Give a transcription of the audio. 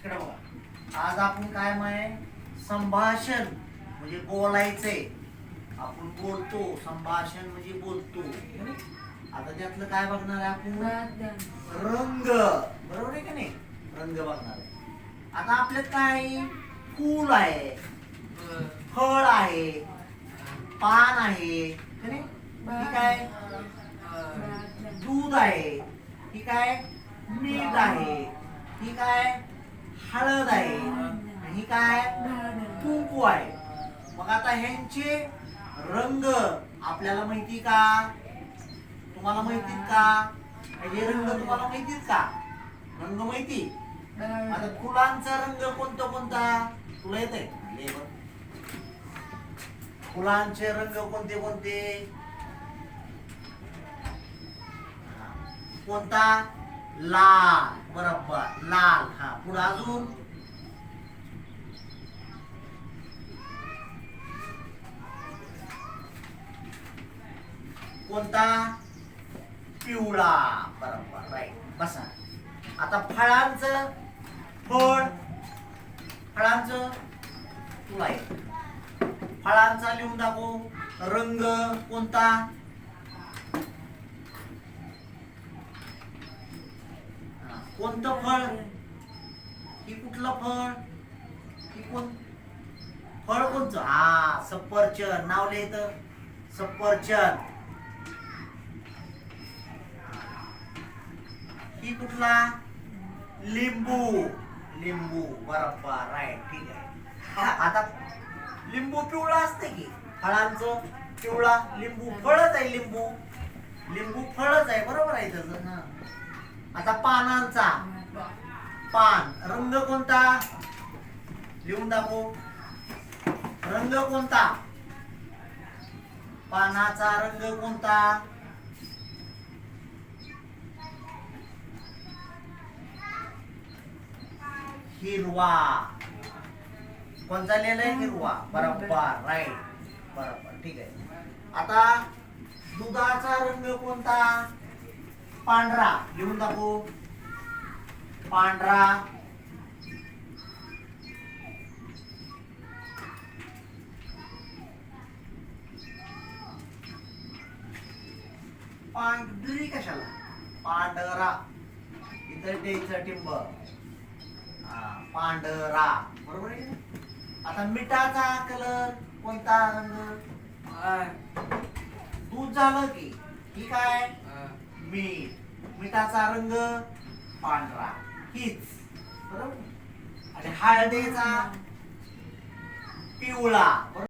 इकडे बघा, आज आपण काय माय संभाषण म्हणजे बोलायचंय. आपण बोलतो, संभाषण म्हणजे बोलतो. आता त्यातलं काय बघणार आहे आपण? रंग. बरोबर आहे का नाही? रंग बघणार आहे. आता आपल्यात काय फूल आहे, फळ आहे, पान आहे, ठीक आहे, दूध आहे, ठीक आहे, मीठ आहे, ठीक आहे, हळद आहे, ही काय कुंकू आहे. मग आता ह्यांचे रंग आपल्याला माहिती का? तुम्हाला माहितीत का? हे रंग तुम्हाला माहितीत का? रंग माहिती? आता फुलांचा रंग कोणता कोणता तुला येत आहे? फुलांचे रंग कोणते कोणते? कोणता? लाल. बरोबर, लाल. हा, पुढे अजून कोणता? पिवळा. बरोबर, राईट. बसा. आता फळांचं फळ, फळांचं तुला आहे. फळांचा लिहून दाखव. रंग कोणता? कोणतं फळ? ही कुठलं फळ? ही कोण फळ कोणचं? हा, सफरचंद. नाव लिहायचं सफरचंद. ही कुठला? लिंबू. लिंबू. बरोबर, राईट. ठीक आहे. आता लिंबू पिवळा असते की? फळांचं पिवळा. लिंबू फळच आहे. लिंबू लिंबू फळच आहे. बरोबर आहे त्याचं. आता पानांचा पान रंग कोणता? लिहून दाखव. रंग कोणता? पानाचा रंग कोणता? हिरवा. कोणता लिहिलाय? हिरवा. बरोबर, राईट. बरोबर, ठीक आहे. आता दुधाचा रंग कोणता? पांढरा. लिहून दाखव. पांढरा. पांढरी कशाला? पांढरा. इथं द्यायचं टिंब. पांढरा. बरोबर आहे. आता मिठाचा कलर कोणता? रंग दूध झालं की? ठीक आहे. मीठ. मिठाचा रंग पांढरा. हीच बरोबर. आणि हळदीचा पिवळा.